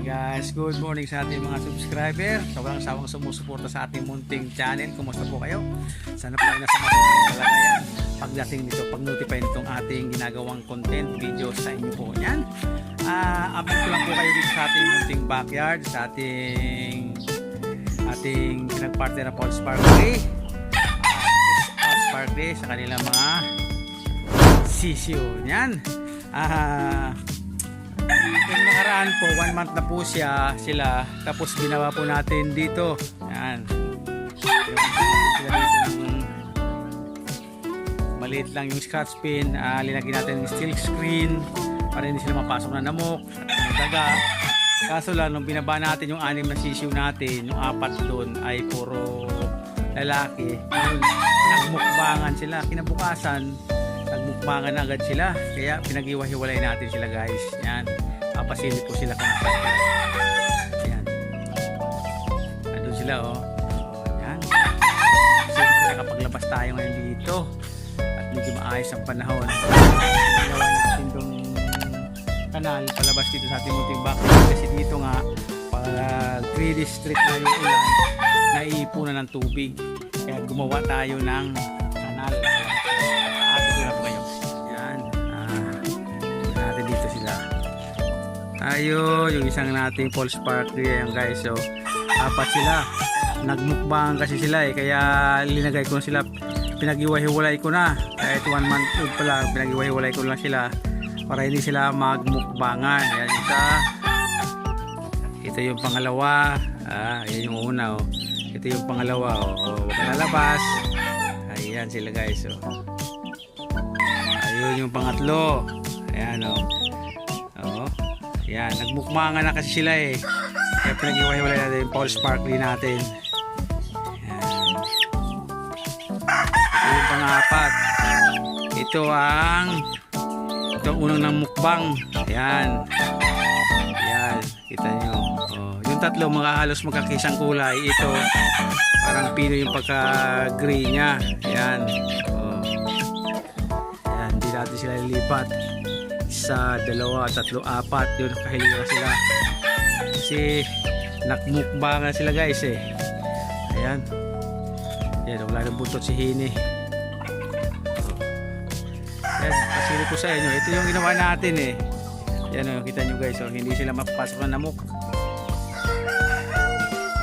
Guys, good morning sa ating mga subscriber, sa walang sawang sumusuporta sa ating munting channel. Kumusta po kayo? Sana po ay nasa mabuting kalagayan pagdating nito, pag-notify nitong ating ginagawang content video sa inyo po yan. Update ko lang po kayo dito sa ating munting backyard, sa ating pinagpartner na Paul Sparkly, sa kanilang mga sisiyo yan. Yung nakaraan po, 1 month na po sila, tapos ginawa po natin dito yan, sila dito ng maliit lang yung scotch pin, linagyan natin yung steel screen para hindi sila mapasok na namok at daga. Kaso lang, nung binaba natin yung 6 na sisiyo natin, yung 4 doon ay puro lalaki, yun, nagmukbangan sila. Kinabukasan nagmukbangan agad sila, kaya pinag-iwa-hiwalay natin sila guys. Yan, papasilip po sila kung saan. Yan, andun sila oh. Yan, siyempre nakapaglabas tayo ngayon dito at medyo maayos ang panahon. Ginawa natin itong kanal palabas dito sa ating munting backyard, kasi dito nga pag 3 district na yung ulan, naiipunan ng tubig, kaya gumawa tayo ng kanal. Ayo, yung isang nating Paul Sparkly yan guys. So, 4 sila. Nagmukbang kasi sila kaya linagay ko sila, pinag-iwa-hiwalay ko na. Kahit 1 month old pa lang, pinag-iwa-hiwalay ko lang sila para hindi sila magmukbangan. Yan isa. Ito yung pangalawa. Yan yung una oh. Ito yung pangalawa oh. Huwag ka lalabas. Ayan sila guys oh. Ayun yung pangatlo. Ayan oh. Yan, nagmukmangan na kasi sila kaya pinag-iwa-hiwalay natin yung Paul Sparkly natin. Yan. Ito yung pang-4. Ito ang unang ng mukbang. Yan. Yan, kita nyo. Yung 3 mga halos magkakisang kulay. Ito parang pino yung pagka-gray nya. Yan. Yan, hindi natin sila lilipat. 1, 2, 3, 4, yun, kahilira sila kasi nakmukbang na sila guys ayan, yan, wala ng buntot si Hini. Yan, pasili ko sa inyo, ito yung ginawa natin yan kita nyo guys hindi sila mapapasok na namok.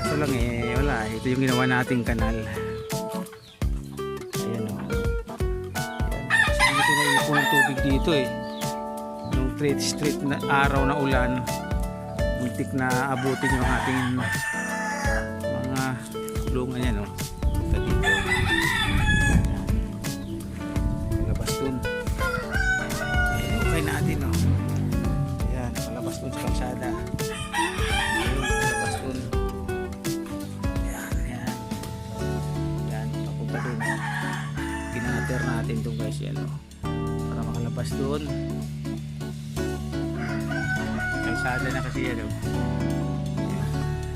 Kaso lang wala, ito yung ginawa nating kanal. Ayan kasi dito na ipon ng tubig dito straight na araw na ulan, muntik na abutin yung ating mga kulungan yan punta dito. Palabas dun, okay natin yan, palabas dun sa kalsada. Palabas dun yan, papunta dun, ginater natin dun guys yan para makalabas dun. Kalsada na kasi yan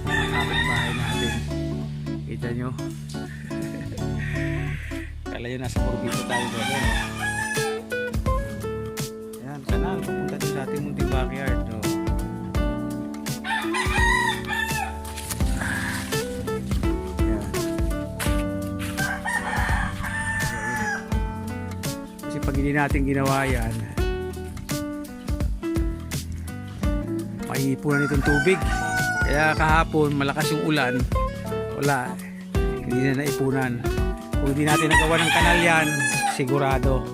kapit-bahay natin, kita nyo. Kala nyo nasa Corbito tayo doon yan, kanal papunta din sa ating munting backyard yan. Kasi pag hindi natin ginawa yan, maiipunan itong tubig. Kaya kahapon malakas yung ulan, wala, hindi na naipunan. Kung hindi natin nagawa ng kanal yan, sigurado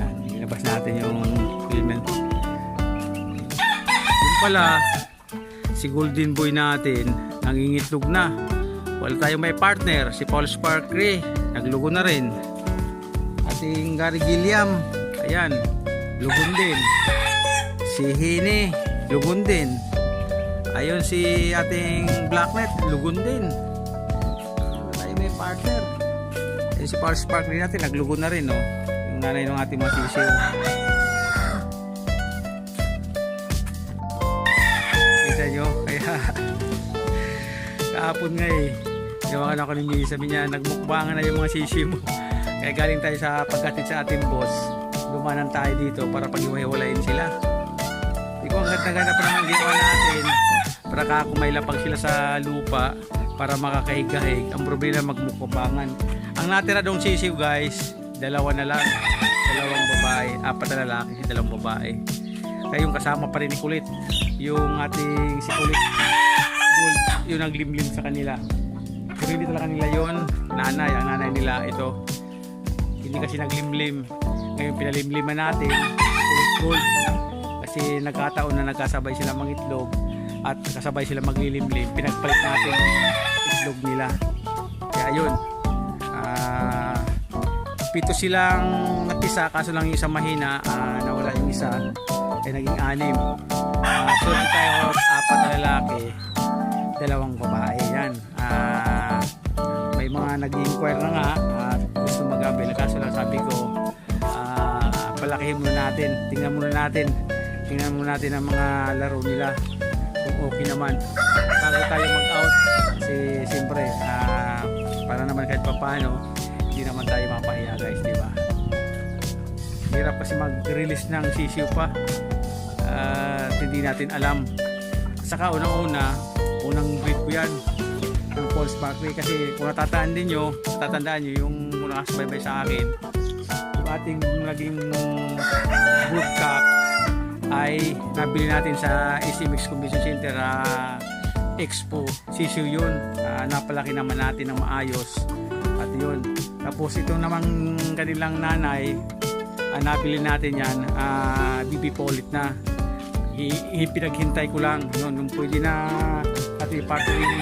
yan, ilabas natin yung filament. Yung pala si Golden Boy natin nangingitlog na, wala tayong may partner. Si Paul Sparkly naglugo na rin. Ating Gary Gilliam, ayan, lugon din. Si Hini lugon din. Ayun si ating Blacknet lugon din. Tayo may partner. Ayun si Paul Sparkly natin naglugon na rin yung nanay ng ating mga sisiyo. Kita nyo, kaya kahapon nga gawa ako ni Mimi, sabi niya nagmukbangan na yung mga sisiyo mo. Kaya galing tayo sa pagkatid sa ating boss, dumanan tayo dito para pag-iwa-hiwalayin sila. Hindi ko ang ganda-ganda pa naman ginawa natin para kakumailapag sila sa lupa para makakahig-hig. Ang problema magmukbabangan. Ang natira dong sisiw guys, dalawa na lang. Dalawang babae, apat na lalaki, dalawang babae. Kaya yung kasama pa rin ni Kulit, yung ating si Kulit Gold, yung naglimlim sa kanila. Pero hindi talaga nila yun, nanay, ang nanay nila ito. Hindi kasi naglimlim. Ngayon pinalimliman natin, Kulit Gold. Kasi nagkataon na nagkasabay sila mangitlog at kasabay sila maglilimlim. Pinagpalit natin yung itlog nila. Kaya yun. Pito silang napisa, kaso lang yung isang mahina, nawala yung isa, ay naging 6. So tayo, 4 na lalaki, 2 babae. Yan. May mga nag-inquire na nga, gusto mag-abil, kaso lang sabi ko, palakihin muna natin, tingnan muna natin ang mga laro nila kung okay naman bago tayo mag-out, kasi siyempre para naman kahit paano hindi naman tayo mapahiya guys, di ba? Hirap kasi mag-release ng sisiw pa at hindi natin alam. Saka unang breed ko yan ng Paul Sparkley, kasi kung tatandaan nyo yung nakasabay sa akin, yung ating naging broodcock ay nabili natin sa SMX Convention Center Expo. Sisiw yun, napalaki naman natin ng maayos at yun. Tapos itong namang kanilang nanay, nabili natin yan, BB Polit na. Pinaghintay ko lang yun, nung pwede na at ipartuhin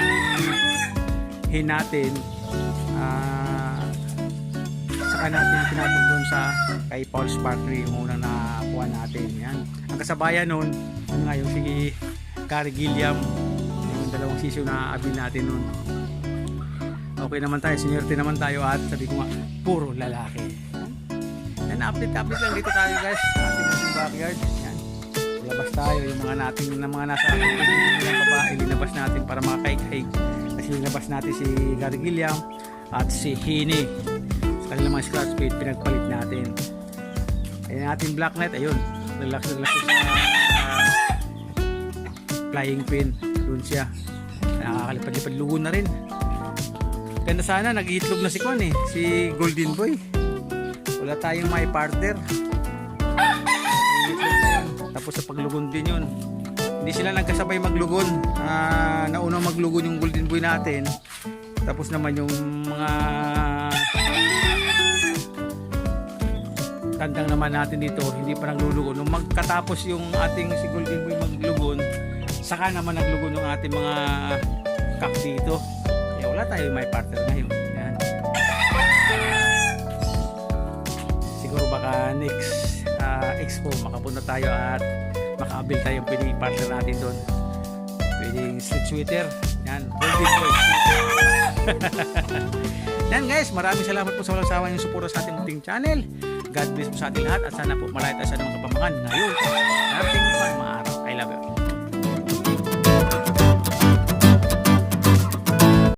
natin, saka natin pinatong doon sa kay Paul Sparkley, yung unang nakuha natin. Yan. Ang kasabayan nun, yun nga yung si Gary Gilliam, yung 2 sisiw na abil natin nun. Okay naman tayo, seniority naman tayo at sabi ko nga, puro lalaki. Yan, update lang dito tayo guys sa ating backyard. Yan. Labas tayo, yung mga natin na mga nasa ng babae, linabas natin para makakaig-haig. Kasi linabas natin si Gary Gilliam at si Hini. Sa kanilang mga scratch pit, pinagpalit natin. Ayan natin black net, ayun. Relax sa flying pin. Doon siya. Nakakalipad-lipad, lugo na rin. Ganda sana, nag-iitlog na si Kwan si Golden Boy. Wala tayong may partner. Tapos sa paglugon din yun. Hindi sila nagkasabay maglugon. Naunang maglugon yung Golden Boy natin. Tapos naman yung mga tandang naman natin dito, hindi pa naglulugon. Nung magkatapos yung ating si Golden Boy maglugon, saka naman naglugon yung ating mga kak dito. Wala tayo may partner ngayon. Yan. Siguro baka next expo makapunta tayo at makaabil tayo yung pwedeng partner natin doon. Pwedeng street sweater. Yan. Yan guys, maraming salamat po sa walang sawa yung suporta sa ating munting channel. God bless po sa ating lahat at sana po malayo tayo sa mga kapamakan ngayon. Ating maaraw. I love you.